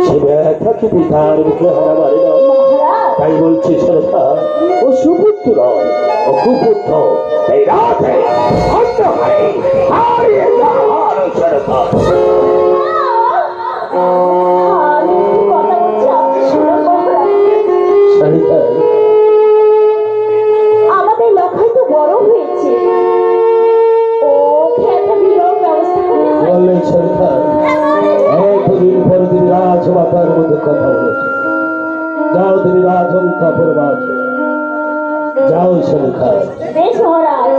সে ব্যথা কি পিতার মুখে হারা মারে না? তাই বলছি সরকার, ও সুপুত্র নয়, ও কুপুত্র। এই রাতে অন্ধকারে হারিয়ে যাওয়ার সরকার। আমাদের লখাই তো বড় হয়েছে, ওকে একটা বিরল ব্যবস্থা বললেন সরকার। একদিন পর দিন রাজমাতার মধ্যে কথা বলেছে। যাও তুমি রাজন্তা পরবাস, যাও সরকার। বেশ মহারাজ,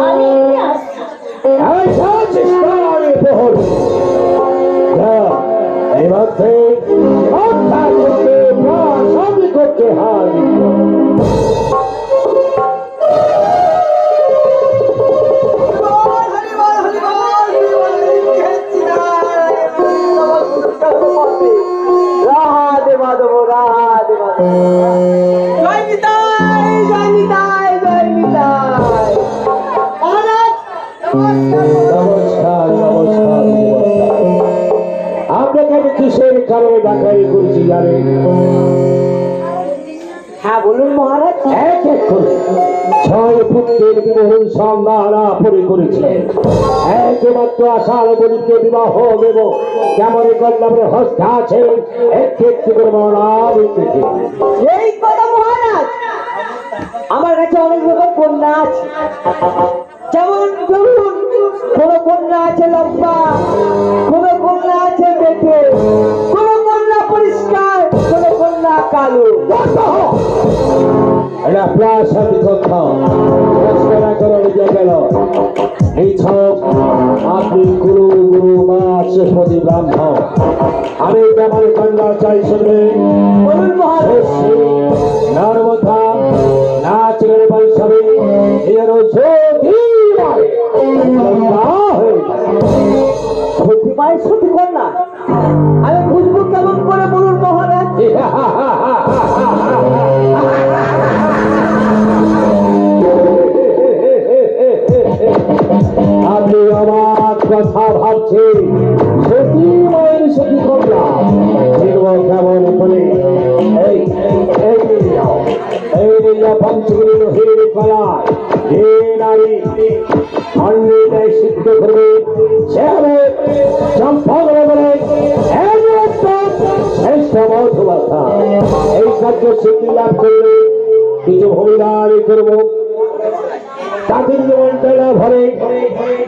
আমি আসছি। এই মধ্যে করতে হার নমস্কার নমস্কার। আপনাকে আমি কিসের কারণে ডাকাই করেছি জানেন? হ্যাঁ বলুন মহারাজ। এক এক করে 6 পুত্রের বিবাহের সন্ধান আপনি করেছিলেন। একমাত্র আশার বলিকে বিবাহ দেব কেমন কন্যার হস্তে আছে একটু একটু করে মহারাজ। এই কথা মহারাজ, আমার কাছে অনেক রকম কন্যা আছে। যেমন ধরুন, কোন কন্যা আছে লম্বা, কোন কন্যা আছে বেটে, কোন কন্যা পরিষ্কার, কোন কন্যা কালো। এটা প্রাসাদিক কথা গেল। এই সব আপনি গুরু গুরু মাসপতি ব্রাহ্মণ। আমি কেমন কন্যা চাই শুনবেন? বলুন মহারাজ। নর্মদা নাচের বৈশাখী এর সত্যি পায় সত্যি কন্যা, আমি বুঝবো কেমন করে বলুন মহারাজ? আপনি আমার কথা ভাবছেন সতী মায়ের সতী কন্যা কেমন করে? এই পঞ্চগুলি হিরে কলায় যে নারী অন্যের সিদ্ধ করবে সে হবে চম্পকরে বলে শ্রেষ্ঠ মধুবাসা। এই কার্য সিদ্ধি লাভ করলে কিছু ভূমিদারি করব, তাদের জীবনটা না ভরে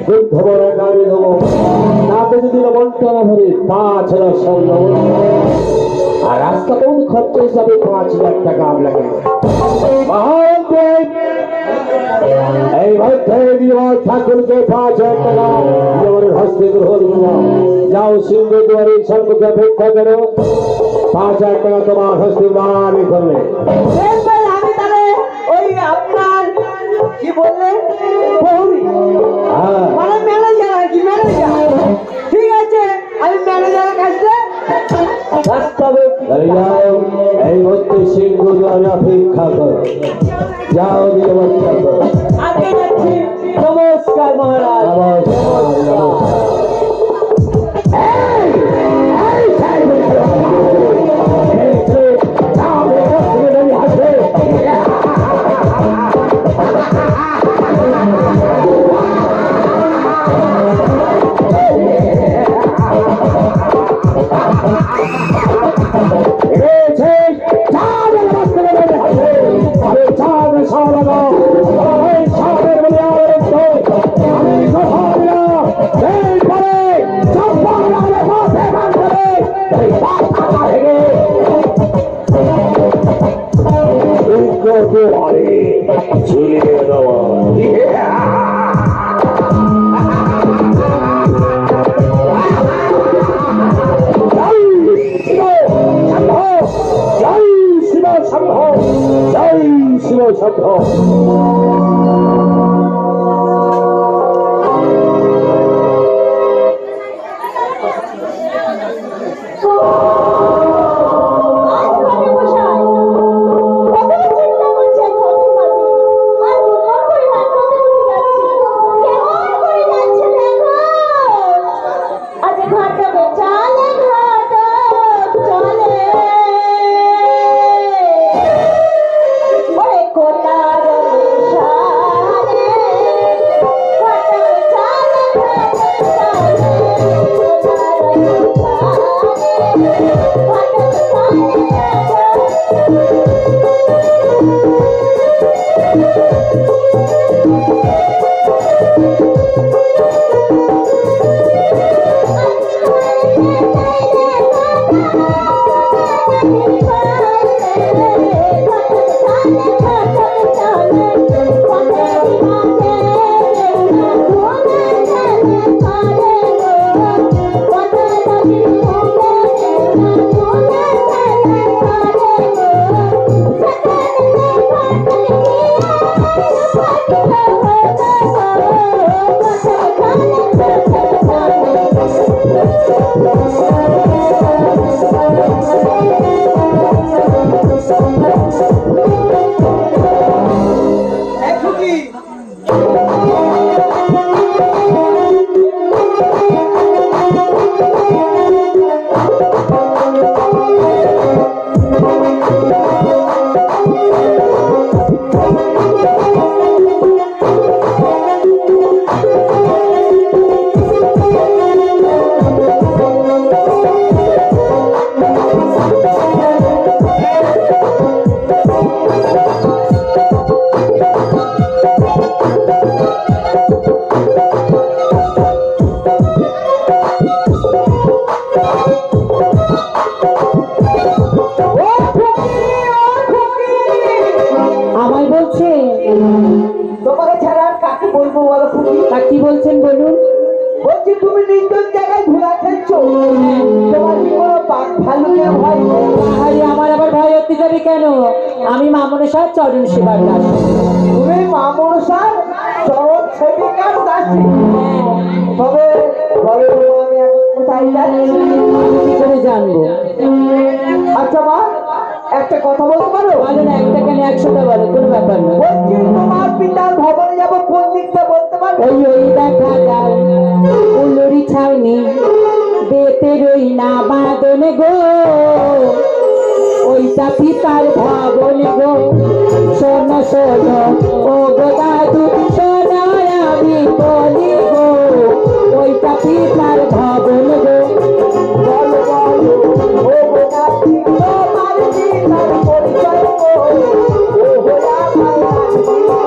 দুধ ভরা গাড়ি দেবো, তাতে যদি লবণটা না ভরে 5,000 স্বর্ণ। আর রাস্তা কোন খরচ হিসাবে 5,000 টাকা আপনাকে এই মধ্যে ঠাকুরকে 5,000 টাকা জীবনের হস্তে গ্রহণ করবো। যাও সিংহ দুয়ারে সর্বকে অপেক্ষা করো, 5,000 টাকা তোমার হস্তে দানি করবে। আমি তাহলে ওই আপনার কি বললে বহুরি মানে ম্যানেজার আর কি, ম্যানেজার। ঠিক আছে, আমি ম্যানেজারের কাছে এই হচ্ছে সিংহ দুয়ারে অপেক্ষা করো। যাও নিরাপত্তা করো। আগে যাচ্ছি। নমস্কার মহারাজ। নমস্কার নমস্কার। ঘাটবে চালে ঘাটা যাবে কেন? আমি মা মনসার চরণ সেবার দাস। তুমি মা মনসার চরণ সেবিকার দাসী। হ্যাঁ, তবে বলো আমি এখন কোথায় যাচ্ছি? কি করে জানবো? আচ্ছা মা, একটা কথা বলতে পারো? বলো না, একটা কেন 100টা বলো, কোনো ব্যাপার না। বলছি তোমার পিতার ভবনে যাবো, কোন দিকটা বলতে পারো? ওই দেখা যায় উলুরি ছাউনি বেতে রই না বাঁধন গো, ওইটা পিতার ভবন গো। শোনো শোনো ও গো দাদু, শোনো আমি বলি গো, ওইটা পিতার ভবন গো। বলো বলো ও গো নাতি, তোমার পিতার পরিচয় গো। ও গো আমার নাতি গো।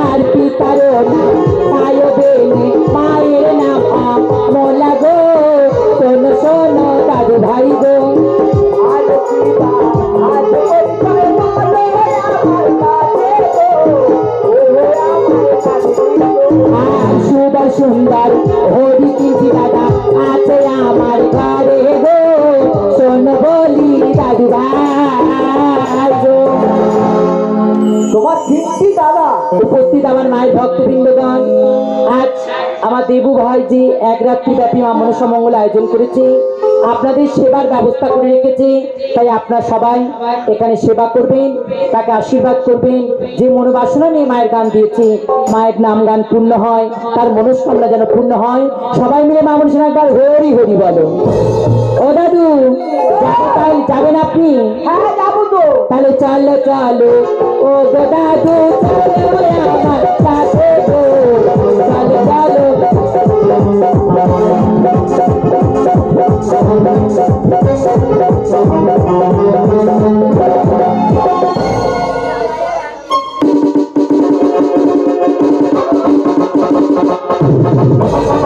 আর পিতারও নাম পায়বেনে, মায়ের নাম মোলা গো। শোনো শোনো দাদু ভাই গো, আজ পিতা আজ পরিচয় বলো আমার কাছে গো। ও গো আমার নাতি গো। আর সুন্দর সুন্দর হরি কিজি দাদা আছে আমার ঘরে গো। শোনো বলি দাদু ভাই গো। তোমার তিনটি দাদা। উপস্থিত আমার মায়ের ভক্তবৃন্দগণ, আজ আমার দেবু ভাই যে এক রাত্রি ব্যাপী মা মনসা মঙ্গল আয়োজন করেছে, আপনাদের সেবার ব্যবস্থা করে রেখেছে। তাই আপনারা সবাই এখানে সেবা করবেন, তাকে আশীর্বাদ করবেন। যে মনোবাসনা নিয়ে মায়ের গান দিয়েছে, মায়ের নাম গান পূর্ণ হয়, তার মনস্কামনা যেন পূর্ণ হয়। সবাই মিলে মা মনসা একবার হরি হরি বলো। ও দাদু, তাই যাবেন আপনি? হ্যাঁ যাবো তো। তাহলে চলো চলো ও গো দাদু, চলো আমার সাথে গো, চলো চলো।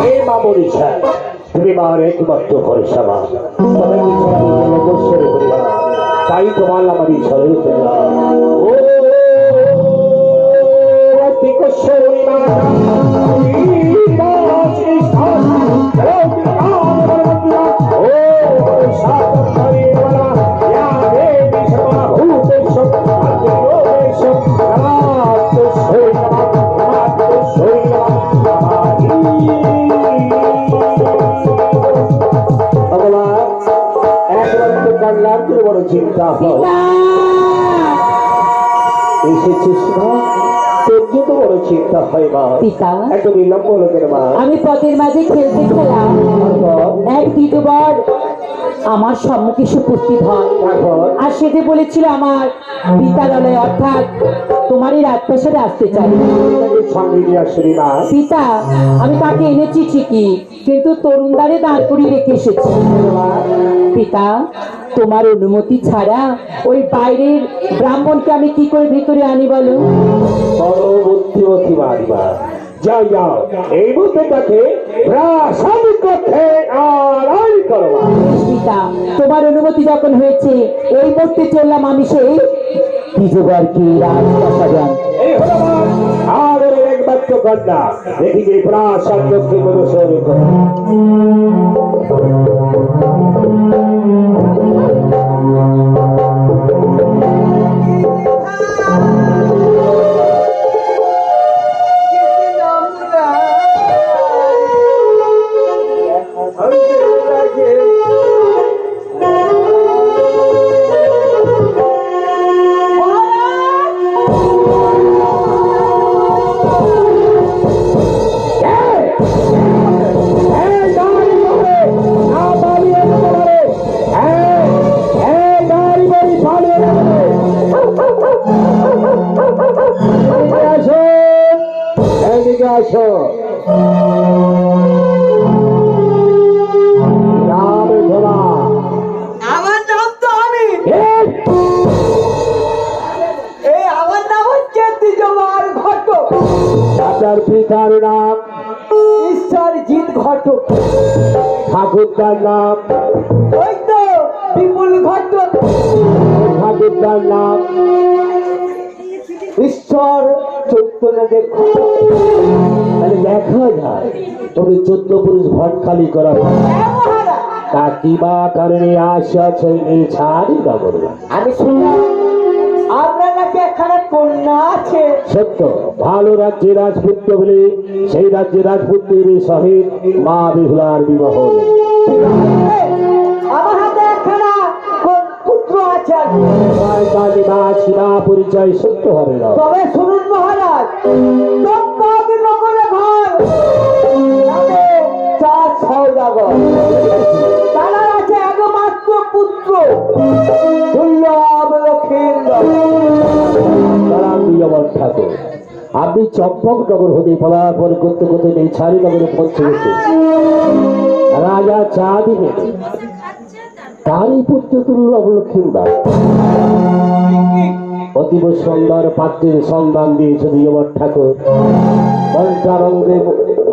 এই মা মনীষা, তুমি মার একমাত্র ভরসা মা। তবে কিছু অবশ্যই করিবা, তাই তোমার আমারই স্মরণ করলাম। ও অতিকশ্বরী মা, বড় চিন্তা হয় এসেছিস না, তোর যত বড় চিন্তা হয় মা। পিতা, এত বিলম্ব লোকের মা। আমি পথের মাঝে খেলতে খেলাম, এক দ্বিতীয়বার আমার সম্মুখে এসে উপস্থিত হয়। আর সেটা বলেছিল আমার পিতালয়, অর্থাৎ তোমারই রাজপ্রাসাদে আসতে চাই। সঙ্গে নিয়ে আসলি মা। পিতা, আমি তাকে এনেছি ঠিকই, কিন্তু তরুণদারে দাঁড় করিয়ে রেখে এসেছি। পিতা, তোমার অনুমতি ছাড়া ওই বাইরের ব্রাহ্মণকে আমি কি করে ভিতরে আনি বলো? বড় বুদ্ধিমতী মারিবা। যাও যাও, এই বুদ্ধিটাকে প্রাসাদিক করতে আড়াই করো মা। পিতা, তোমার অনুমতি যখন হয়েছে, এই মুহূর্তে চললাম আমি সেই দ্বিজবার কি রাজপ্রাসাদে। এই হলো আমার আদরের একমাত্র কন্যা। দেখি যে প্রাসাদ লক্ষ্মী প্রদর্শন করে। আসো, নাম ধরা। আমার নাম তো আমি, এই আমার নাম হচ্ছে দ্বিজবার ঘটক। আপনার পিতার নাম? ঈশ্বরজিৎ ঘটক। ঠাকুরদার নাম? ওই তো বিপুল ঘটক। ঠাকুরদার নাম? ঈশ্বর চৈতন্যদেব ঘটক। তাহলে দেখা যায় তবে 14 পুরুষ ভট খালি করা তা কি বা কারণে আসিয়াছে এই ছাড়ি না বললাম। আমি শুনলাম রাজ্যে একখানা কন্যা আছে। সত্য, ভালো রাজ্যে রাজপুত্র বলে সেই রাজ্যে রাজপুত্রের সহিত মা বিহুলার বিবাহ হল। আমার হাতে একখানা পুত্র আছে। সীমা পরিচয় সত্য হবে না। তবে শুনুন মহারাজ, চম্পক নগরে ঘর নামে চার সওদাগর, তারা আছে একমাত্র পুত্র দুর্লভ লক্ষীন্দর। ঠাকুর, আপনি চম্পক নগর হতে পলাপন করতে করতে এই ছাড়ি নগরে পৌঁছে গেছে। রাজা চা দিবেন, তারই পুত্র দুর্লভ লক্ষীন্দর অতীব সুন্দর পাত্রের সন্ধান দিয়েছে দিয়বর ঠাকুর। পঞ্চানন্দে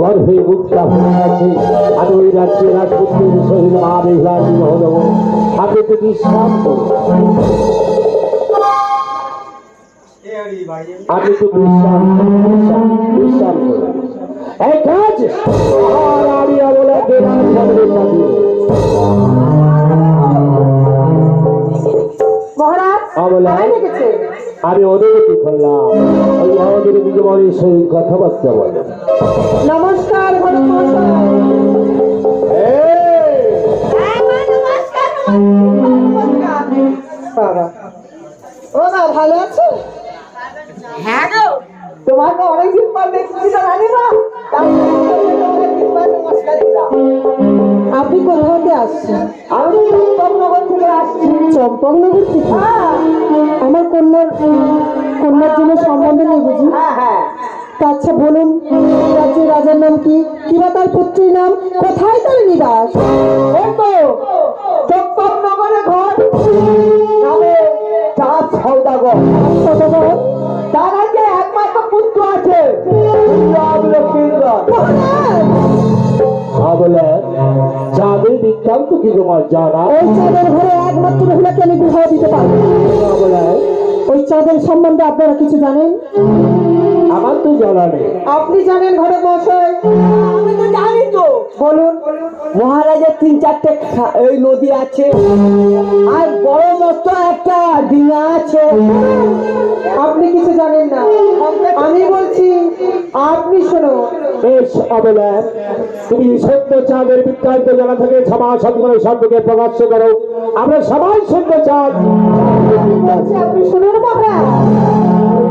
গর্ভে মুক্তা হয়ে আছে। আমি ওই রাজ্যে রাজপুত্রের সহিত মা বিহুলার বিবাহ দেব। আপনি তো বিশ্বাস করুন, আপনি তো বিশ্বাস করুন। এই কাজ মহারানিয়া বলে দেওয়ার সামনে পাঠিয়ে মহারাজ আমলা কোথায় লেগেছে? আমি অনুমতি করলাম ওই আমাদের বিজয়ের সহিত কথাবার্তা বলে। নমস্কার ঘটক মহাশয়। বাবা, ও না ভালো আছো? হ্যাঁ গো, তোমাকে অনেকদিন পর দেখছি তো রানীমা, তাই অনেকদিন পর নমস্কার দিলাম। আপনি কোথা থেকে আসছেন? আমি চম্পকনগর থেকে আসছি। চম্পকনগর থেকে? আমার কন্যার জন্য সম্বন্ধ নেই বুঝি? হ্যাঁ হ্যাঁ। তা আচ্ছা বলুন, রাজ্যের রাজার নাম কি, কিবা তার পুত্রীর নাম, কোথায় তার নিবাস? ওই তো চম্পকনগরে ঘর নামে চার সওদাগর। সওদাগর, তার আগে একমাত্র পুত্র আছে দুর্লভ লক্ষীন্দর। বলে চাঁদের বৃত্তান্ত কি তোমার জানা? ওই চাঁদের ঘরে একমাত্র মহিলাকে আমি বিবাহ দিতে পারবো। বলে ওই চাঁদের সম্বন্ধে আপনারা কিছু জানেন? আমার তো জানা নেই। আপনি জানেন ঘটক মহাশয়? আমি তো জানি তো। বলুন। মহারাজের 3-4টে এই নদী আছে, আর বড় মতো একটা ডিঙা আছে। আপনি কিছু জানেন না, আমি বলছি আপনি শোনো। বেশ অবলা, তুমি সত্য চাঁদের বৃত্তান্ত জানা থেকে ক্ষমা সৎগুণে সর্বকে প্রকাশ করো। আমরা সবাই সত্য চাঁদ। বলছি আপনি শুনুন মহারাজ,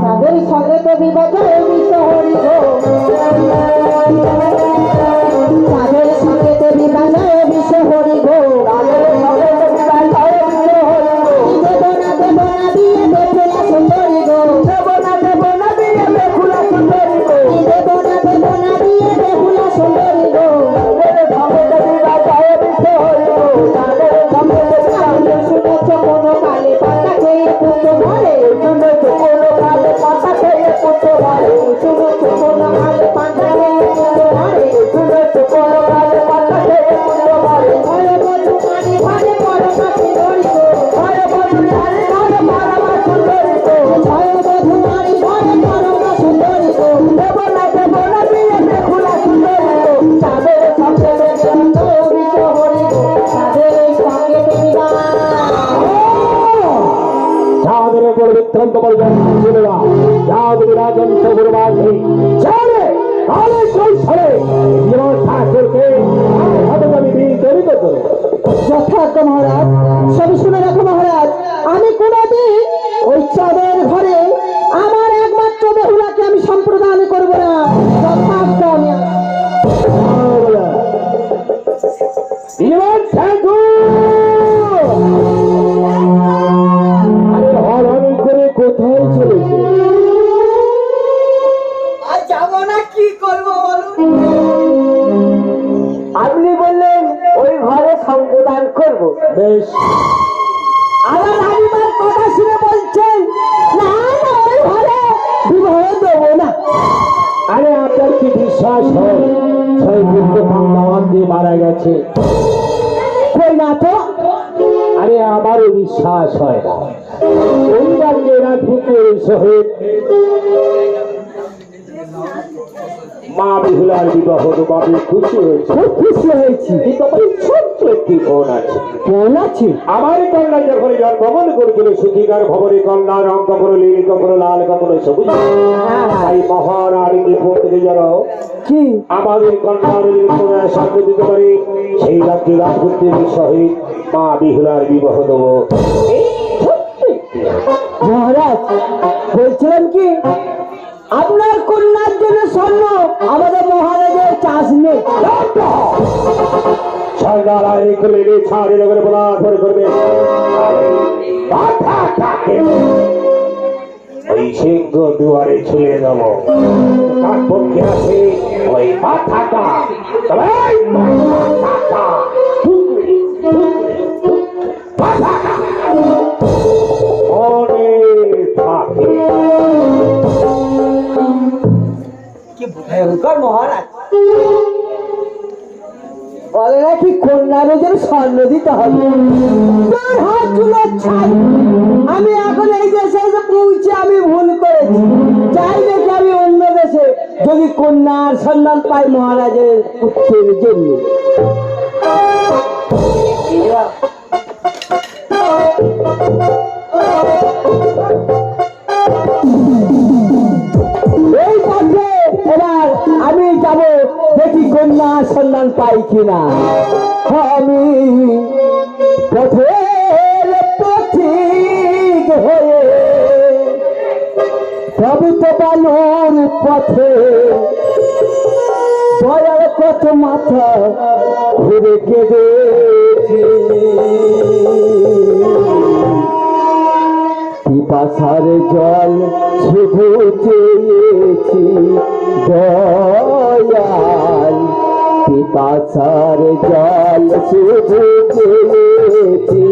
চাঁদের সঙ্গে তো বিবাদ বিশহরি গো, চাঁদের সঙ্গে তো বিবাদ বিশহরি গো, চাঁদের সঙ্গে তো বিবাদ বিশহরি গো, দেব না দিয়ে বেকুলা সুন্দরী গো, দেব না দিয়ে বেকুলা সুন্দরী গো, দেব না দিয়ে বেকুলা সুন্দরী গো, চাঁদের সঙ্গে তো বিবাদ বিশহরি গো, চাঁদের সঙ্গে তো বিবাদ। শুনেছ কোনো কালে পাতা খেয়ে পুত্র মরে, শুনেছ কোনো কালে পাতা খেয়ে পুত্র মরে, শুনেছ কোনো কালে পাতা খেয়ে পুত্র মরে, শুনেছ কোনো কালে পাতা খেয়ে পুত্র মরে। ভয় বধূ মানে মানে পরমা সুন্দরী গো, ভয় বধূ মানে মানে পরমা সুন্দরী গো, ভয় বধূ মানে মানে পরমা সুন্দরী গো, দেব না দিয়ে বেকুলা সুন্দরী গো, চাঁদের সঙ্গে বিশহরি গো, চাঁদের সঙ্গে চাঁদের উপর বৃত্তান্ত ছিল না। চাঁদের রাজন্স গুরুবাসী চলে কালে কৈশোরে জীবন ঠাকুরকে আমি বিতরিত করো। যথার্থ মহারাজ, সবই শুনে রাখো মহারাজ, আমি কোনদিন ওই চাঁদের ঘরে আমার একমাত্র বেহুলাকে আমি সম্প্রদান করবো না। যথার্থ আমি জীবন ঠাকুর হরণ করে কোথায় চলেছে? আর যাবো না, কি করবো বলুন? আপনি বললেন ওই ঘরে সম্প্রদান করবো, বেশ, আমার রানীমার কথা শুনে বলছেন না না ওই ঘরে বিবাহ দেবো না। আরে আপনার কি বিশ্বাস হয় ছয় পুত্র দাওয়াত দিয়ে মারা গেছে? কই না তো। আরে আমারও বিশ্বাস হয় না। ওই রাজ্যে রাজপুত্রের সহিত মা বিহুলার বিবাহ দেবো, আমি খুশি হয়েছি। খুব খুশি হয়েছি। কিন্তু আমার ছোট্ট একটি বোন আছে। কেমন আছে? আমার কন্যা যখন জন্মগ্রহণ করেছিল, সুখীকার ভবনে কন্যা রং কখনো নীল কখনো লাল কখনো সবুজ। তাই মহারানীকে ফোন থেকে যারা কি আমাদের কন্যার সামনে দিতে পারে, সেই রাজ্যে রাজপুত্রের সহিত মা বিহুলার বিবাহ দেবো। এই ছোট্ট একটি মহারাজ, বলছিলাম কি আপনার কন্যার জন্য স্বর্ণ আমাদের মহারাজের চাষ নেই। সন্ধ্যারায় খুলে ছাড়ে করে বলার করবে ওই সিংহ দুয়ারে ছুঁয়ে দেব। তার পক্ষে আছে ওই মাথাটা, তবে এই মাথাটা, মাথাটা মনে থাকে। কি ভয়ঙ্কর মহারাজ! বলে নাকি কন্যার যেন স্বর্ণ দিতে হবে। তোর হাত চুলোর ছাই। আমি এখন এই দেশে এসে পৌঁছে আমি ভুল করেছি। চাই দেখি আমি অন্য দেশে যদি কন্যার সন্ধান পাই মহারাজের পুত্রের জন্য। এই পথে এবার আমি যাব, দেখি কন্যার সন্ধান পাই কিনা। আমি পথের পথিক হয়ে তবে তো বালুর পথে দয়ার কত মাথা ঘুরে কেঁদেছি। পিপাসার জল শুধু চেয়েছি দয়াল, পিপাসার জল শুধু চেয়েছি।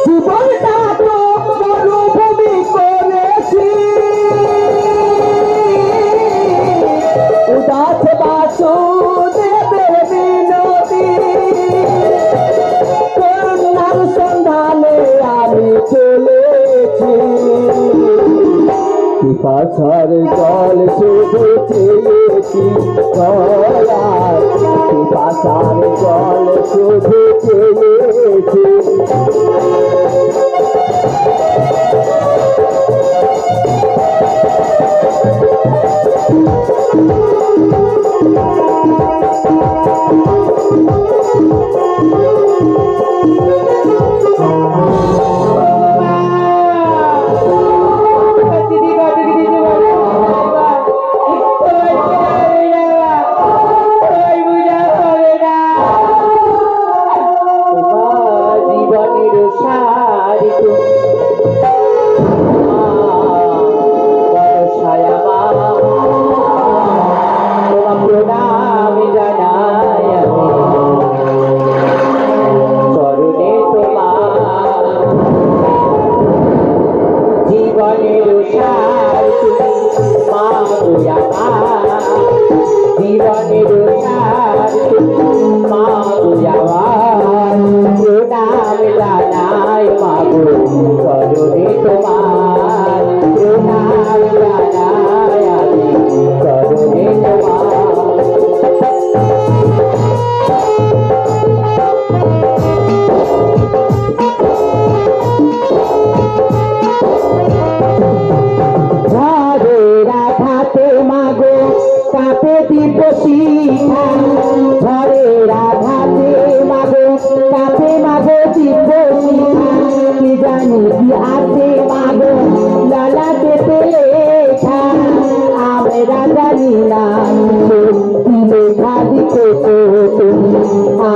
জীবনটা তো মরুভূমি করেছি, উদাস বাসুদেবের বিনতি। কন্যার সন্ধানে আমি চলেছি, পিপাসার জল শুধু চেয়েছি দয়াল, পিপাসার জল শুধু চেয়েছি।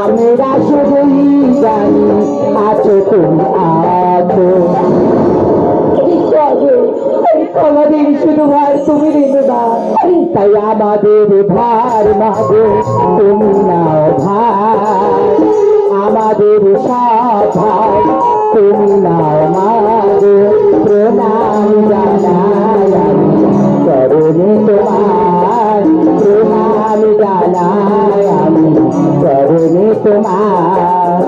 আমরা শুধুই জানি আছো তুমি আছো, আমাদের শুধু ভার তুমি দেবে না, তাই আমাদের ভার মাগো তুমি নাও ভার। আমার আমাদের সভায় তুমি নাও মাগো প্রণাম জানাই আমি চরণে তোমার প্রণাম জানাই আমি চরণে তোমার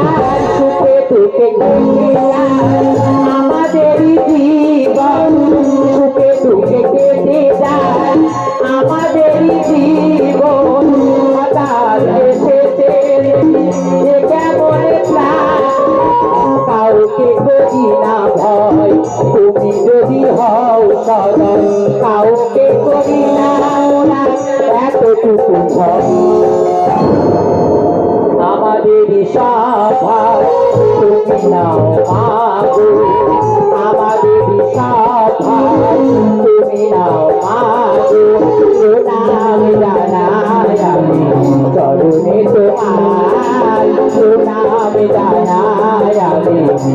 আর সুখে দুঃখে আমাদের জীবন সুখে দুঃখে কেটে যায় আমাদের জীবন হঠাৎ এসেছে এ কেমন কাউকে করি না ভয় তুমি যদি হও সদয় কাউকে করি না ওরা এতটুকু ভয় আমাদের সভায় তুমি নাও মাগো আমাদের সভায় তুমি নাও মাগো প্রণাম জানাই আমি চরণে তোমার প্রণাম জানাই আমি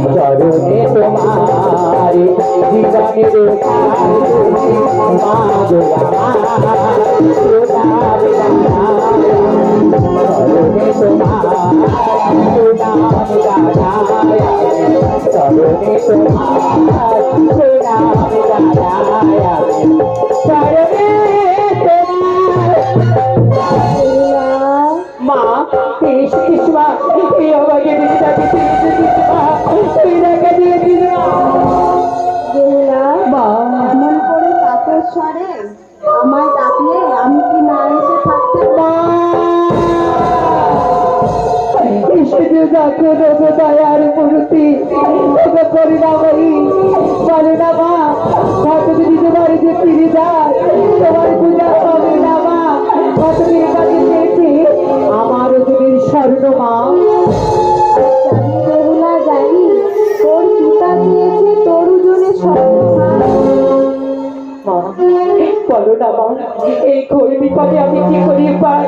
চরণে তোমার জীবনের মাগো আমার প্রণাম জানাই চরণে তোমার প্রণাম জানাই চরণে তোমার প্রণাম জানাই চরণে তোমার মা কৃষ্ণ এই আমাকে দিদিটাকে তুই দেখা দিয়ে দিল মা মন করে কাকের স্বরে আমায় ডাকলে আমি কি না এসে থাকতে দেখো দেখো দয়ার মূর্তি তোকে করি না ভাই বলে না মা হয়তো যদি তোমার যে ফিরে যায় তোমার পূজা হবে না মা কতদিন কাছে পেয়েছি আমার তুমি স্বর্ণ মা জানি বেহুলা জানি তোর পিতা চেয়েছে তোর ওজনে বলো না মা এই ঘোর বিপদে আমি কি করি পাই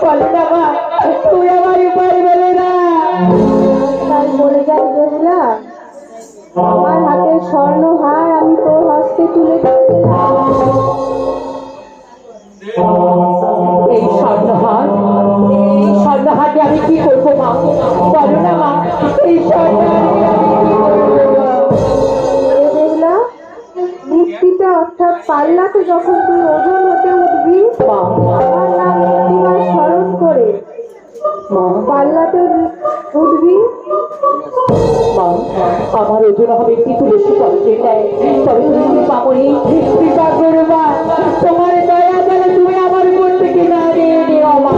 বলো না মা তুই আমার উপায় বলে না তাই বলে যাই বেহুলা আমার হাতের স্বর্ণহার আমি তোর হস্তে তুলে দিলাম এই স্বর্ণহার দিয়ে আমি কি করবো মা বলো না মা এই স্বর্ণহার দিয়ে আমি কি করবো মা? বেহুলা ভিত্তিতে অর্থাৎ পাল্লাতে যখন তুই ওজন হতে উঠবি মা আমার নাম একটিবার স্মরণ করে পাল্লাতে উঠবি মা আমার ওজন হবে কিন্তু বেশি কষ্টে নেয় তবে তুমি পাবনি কৃপা করো মা তোমার দয়া জানে তুমি আমার উপর থেকে না নিয়ে নিও মা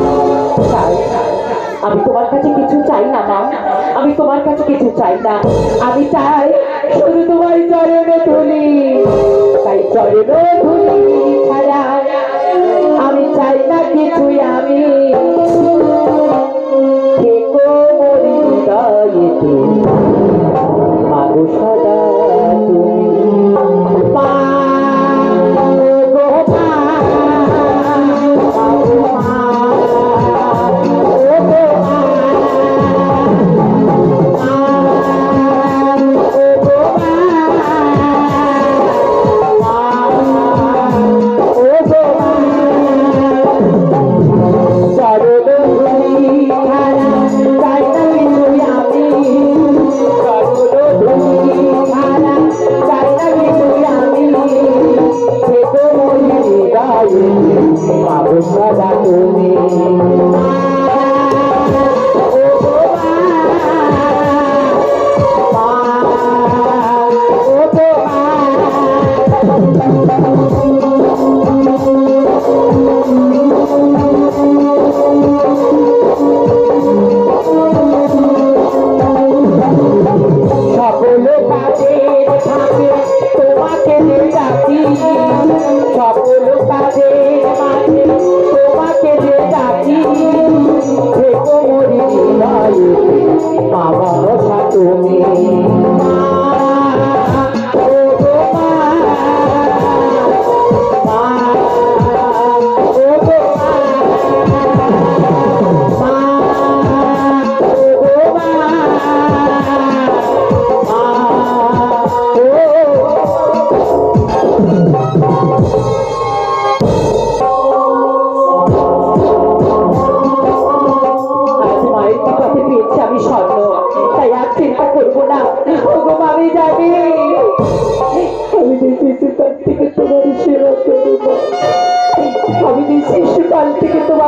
আমি তোমার কাছে কিছু চাই না মা আমি তোমার কাছে কিছু চাই না আমি চাই শুধু তোমার চরণে ধুলি তাই চরণে ধুলি ছাড়া আমি চাই না কিছুই আমি থেকো মরি হৃদয়ে তুমি মাগো সদা তুমি মা গো মা মাগো মা ও গো মা ও গো মা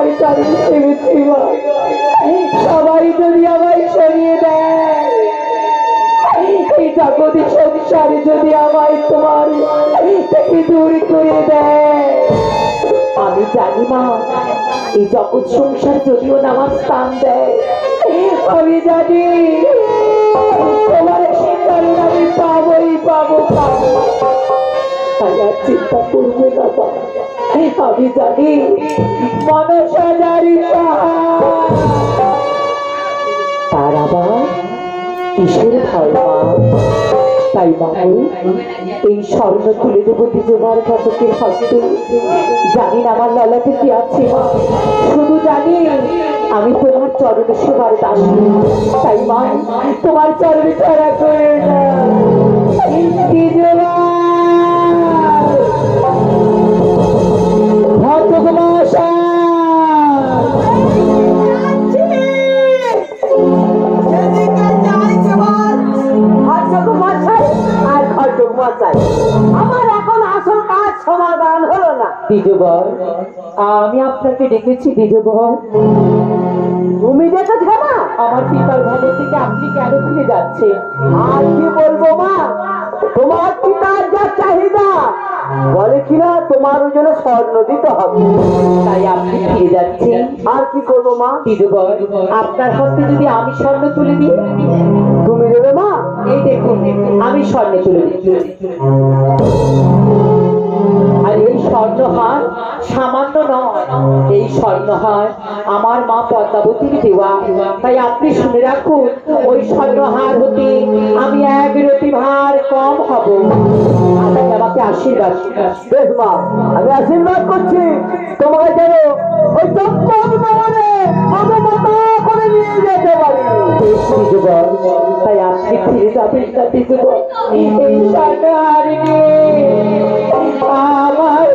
তোমায় চালিয়ে ছেড়েছি মা। সবাই যদি আমায় সরিয়ে দেয়, এই জগতে সংসারে যদি আমায় তোমার থেকে দূর করে দেয়, আমি জানি মা এই জগৎ সংসার যদিও না আমার স্থান দেয়, আমি জানি তোমার শিকারে আমি পাবোই পাবো। তাই আর চিন্তা করবে না মা। আমি জানি মনসা জারি তার আবার কিসের ভয় মা। তাই বাবু এই স্বর্ণ তুলে দেবো দ্বিজবার ঘটকের হস্তে। জানি না আমার ললাটে কি আছে মা, শুধু জানি আমি তোমার চরণে সেবার দাসী। তাই মা তোমার চরণে ছাড়া করে না দ্বিজবার ঘটক মশাই। আমার এখন আসল কাজ সমাধান হলো না। দ্বিজবর, আমি আপনাকে ডেকেছি দ্বিজবর। তুমি দেখেছো না আমার পিতার ঘরের থেকে আপনি কেন ফিরে যাচ্ছেন? আর কি বলবো মা, তোমার পিতার যা চাহিদা বলে কিনা তোমার ওই জন্য স্বর্ণ দিতে হবে, তাই আপনি ফিরে যাচ্ছেন। আর কি করবো মা? দ্বিজবর, আপনার হস্তে যদি আমি স্বর্ণ তুলে দিই, তুমি দেবে মা? এই দেখুন আমি স্বর্ণ তুলে দিচ্ছি। আর এই স্বর্ণহার সামান্য নয়, এই স্বর্ণহার আমার মা পদ্মাবতীর দেওয়া। তাই আপনি শুনে রাখুন, ওই স্বর্ণহার হতে আমি এক রতি ভার কম হব। আপনি আমাকে আশীর্বাদ করুন। বেশ মা, আমি আশীর্বাদ করছি তোমাকে যেন ওই চম্পক নগরে অনুমতা করে নিয়ে যেতে পারি। দ্বিজবর, তাই আপনি ফিরে যাবেন না দ্বিজবর। এই স্বর্ণহার নিয়ে আমার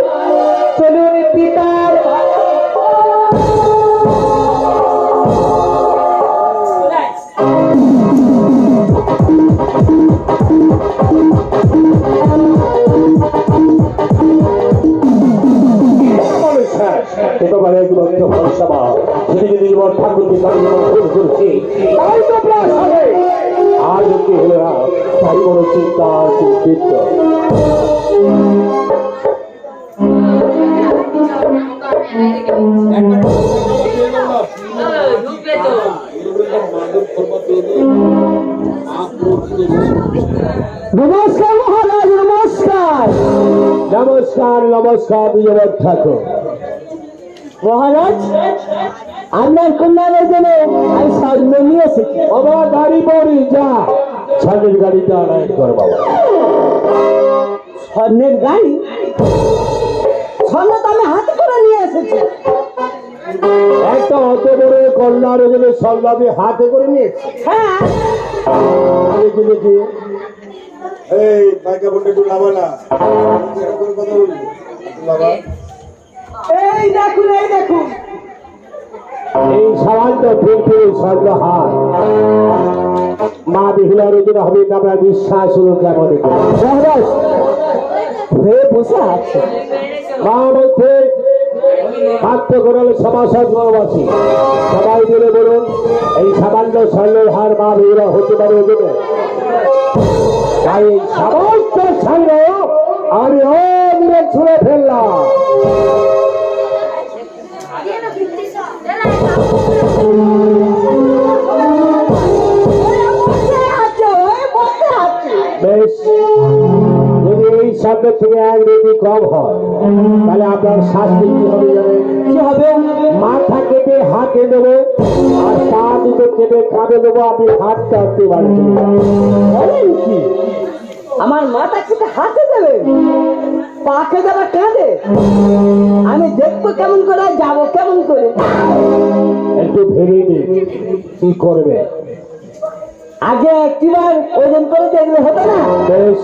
চলুন পিতার একেবারে একমাত্র ভরসা মা। যদি যদি জীবন ঠাকুরকে ভুল করছি তাই তো প্রাস হবে। আর যদি হলো না তাই বড় চিন্তা চিন্তিত। নমস্কার মহারাজ, নমস্কার। নমস্কার নমস্কার বিজয় ঠাকুর। মহারাজ, আপনার কন্যার জন্য আমি স্বর্ণ নিয়ে এসেছি। বাবা গাড়ি পড়ি যা, ছাদের গাড়িটা আনায় কর বাবা। স্বর্ণের গাড়ি? স্বর্ণ তো আমি হাতে করে নিয়ে এসেছি। একটা অত বড় কন্যার জন্য স্বর্ণ আমি হাতে করে নিয়েছি। হ্যাঁ, দেখি দেখি এই পাইকা বলতে একটু লাভ না এরকম কথা বলি বাবা। এই দেখুন, এই দেখুন। এই সামান্য ফিরফির স্বর্ণ হার মা বিহুলার জন্য হবে না। আমরা বিশ্বাস হলো কেমন মহারাজ হয়ে বসে আছে। মা মধ্যে পাত্র করালে সমাসাদ গ্রামবাসী সবাই মিলে বলুন, এই সামান্য স্বর্ণের হার মা বিহুলা হতে পারে ওজনে। তাই এই সমস্ত স্বর্ণ আমি অমরে ছুঁড়ে ফেললাম। বেশ, যদি এই সামনের থেকে এক রেটি কম হয় তাহলে আপনার শাস্তি কি হবে জানেন? কি হবে? মাথা কেটে হাতে দেবো আর পা দুটো কেটে কাঁধে দেবো। আপনি হাত কাটতে পারবেন। বলেন কি? আমার মাথা কেটে হাতে দেবে, পাকে দেবে কাঁধে? আমি দেখবো কেমন করে, যাবো কেমন করে? একটু ভেবে নিন কি করবে। আগে একটিবার ওজন করে দেখলে হতো না? বেশ,